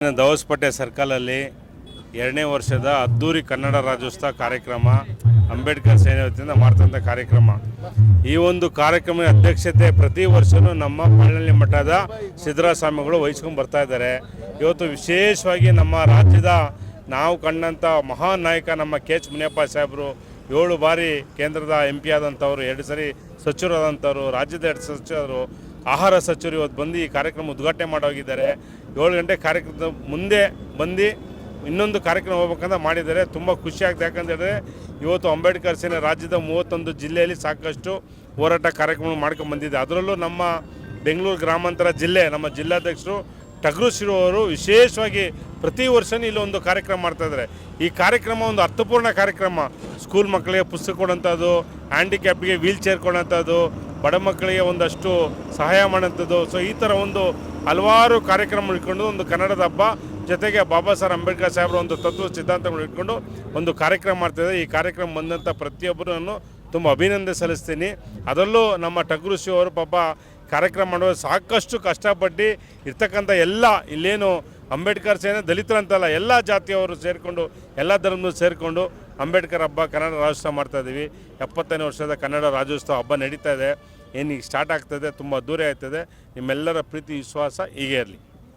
ದವಸಪೇಟೆ ಸರ್ಕಲಲ್ಲಿ 2ನೇ ವರ್ಷದ ಅದ್ದೂರಿ ಕನ್ನಡ ರಾಜ್ಯೋತ್ಸವ ಕಾರ್ಯಕ್ರಮ ಅಂಬೇಡ್ಕರ್ ಸೇನೆ ವತಿಯಿಂದ ಮಾಡ್ತಂಥ ಕಾರ್ಯಕ್ರಮ. ಈ ಒಂದು ಕಾರ್ಯಕ್ರಮದ ಅಧ್ಯಕ್ಷತೆ ಪ್ರತಿ ವರ್ಷವೂ ನಮ್ಮ ಪಳನಳ್ಳಿ ಮಠದ ಸಿದ್ದರಾಮ ಸ್ವಾಮಿಗಳು ವಹಿಸ್ಕೊಂಡು ಬರ್ತಾ ಇದ್ದಾರೆ. ಇವತ್ತು ವಿಶೇಷವಾಗಿ ನಮ್ಮ ರಾಜ್ಯದ ನಾವು ಕಂಡಂಥ ಮಹಾನ್ ನಾಯಕ ನಮ್ಮ ಕೆ.ಎಚ್. ಮುನಿಯಪ್ಪ ಸಾಹೇಬರು 7 ಬಾರಿ ಕೇಂದ್ರದ MP ಆದಂಥವ್ರು, 2 ಸರಿ ಸಚಿವರಾದಂಥವ್ರು, ರಾಜ್ಯದ 2 ಸಚಿವರು, ಆಹಾರ ಸಚಿವರು ಇವತ್ತು ಬಂದು ಈ ಕಾರ್ಯಕ್ರಮ ಉದ್ಘಾಟನೆ ಮಾಡೋಗಿದ್ದಾರೆ. 7 ಗಂಟೆ ಕಾರ್ಯಕ್ರಮದ ಮುಂದೆ ಬಂದು ಇನ್ನೊಂದು ಕಾರ್ಯಕ್ರಮ ಹೋಗ್ಬೇಕಂತ ಮಾಡಿದ್ದಾರೆ. ತುಂಬ ಖುಷಿ ಆಗ್ತದೆ. ಯಾಕಂತೇಳಿದ್ರೆ ಇವತ್ತು ಅಂಬೇಡ್ಕರ್ ಸೇನೆ ರಾಜ್ಯದ 31 ಜಿಲ್ಲೆಯಲ್ಲಿ ಸಾಕಷ್ಟು ಹೋರಾಟ ಕಾರ್ಯಕ್ರಮ ಮಾಡ್ಕೊಂಡು ಬಂದಿದೆ. ಅದರಲ್ಲೂ ನಮ್ಮ ಬೆಂಗಳೂರು ಗ್ರಾಮಾಂತರ ಜಿಲ್ಲೆ ನಮ್ಮ ಜಿಲ್ಲಾಧ್ಯಕ್ಷರು ಟಗರು ಶಿರು ಅವರು ವಿಶೇಷವಾಗಿ ಪ್ರತಿ ವರ್ಷವೂ ಇಲ್ಲೊಂದು ಕಾರ್ಯಕ್ರಮ ಮಾಡ್ತಾಯಿದ್ದಾರೆ. ಈ ಕಾರ್ಯಕ್ರಮ ಒಂದು ಅರ್ಥಪೂರ್ಣ ಕಾರ್ಯಕ್ರಮ. ಸ್ಕೂಲ್ ಮಕ್ಕಳಿಗೆ ಪುಸ್ತಕ ಕೊಡೋಂಥದ್ದು, ಹ್ಯಾಂಡಿಕ್ಯಾಪ್ಗೆ ವೀಲ್ ಚೇರ್ ಕೊಡೋಂಥದ್ದು, ಬಡ ಮಕ್ಕಳಿಗೆ ಒಂದಷ್ಟು ಸಹಾಯ ಮಾಡೋಂಥದ್ದು. ಸೊ ಈ ಥರ ಒಂದು ಹಲವಾರು ಕಾರ್ಯಕ್ರಮ ಇಟ್ಕೊಂಡು ಒಂದು ಕನ್ನಡದ ಹಬ್ಬ ಜೊತೆಗೆ ಬಾಬಾ ಸಾಹೇಬ್ ಅಂಬೇಡ್ಕರ್ ಸಾಹೇಬರ ಒಂದು ತತ್ವ ಸಿದ್ಧಾಂತಗಳು ಇಟ್ಕೊಂಡು ಒಂದು ಕಾರ್ಯಕ್ರಮ ಮಾಡ್ತಾಯಿದೆ. ಈ ಕಾರ್ಯಕ್ರಮ ಬಂದಂಥ ಪ್ರತಿಯೊಬ್ಬರನ್ನು ತುಂಬ ಅಭಿನಂದನೆ ಸಲ್ಲಿಸ್ತೀನಿ. ಅದರಲ್ಲೂ ನಮ್ಮ ಟಗರು ಶಿವ ಅವರು ಪಾಪ ಕಾರ್ಯಕ್ರಮ ಮಾಡುವ ಸಾಕಷ್ಟು ಕಷ್ಟಪಟ್ಟು ಇರ್ತಕ್ಕಂಥ ಎಲ್ಲ ಇಲ್ಲೇನು ಅಂಬೇಡ್ಕರ್ ಸೇನೆ ದಲಿತರಂತಲ್ಲ ಎಲ್ಲ ಜಾತಿಯವರು ಸೇರಿಕೊಂಡು ಎಲ್ಲ ಧರ್ಮದವರು ಸೇರಿಕೊಂಡು ಅಂಬೇಡ್ಕರ್ ಹಬ್ಬ ಕನ್ನಡ ರಾಜ್ಯೋತ್ಸವ ಮಾಡ್ತಾಯಿದ್ದೀವಿ. 75ನೇ ವರ್ಷದ ಕನ್ನಡ ರಾಜ್ಯೋತ್ಸವ ಹಬ್ಬ ನಡೀತಾ ಇದೆ. ಏನೀಗ ಸ್ಟಾರ್ಟ್ ಆಗ್ತದೆ, ತುಂಬ ದೂರ ಆಗ್ತದೆ. ನಿಮ್ಮೆಲ್ಲರ ಪ್ರೀತಿ ವಿಶ್ವಾಸ ಹೀಗೆ ಇರಲಿ.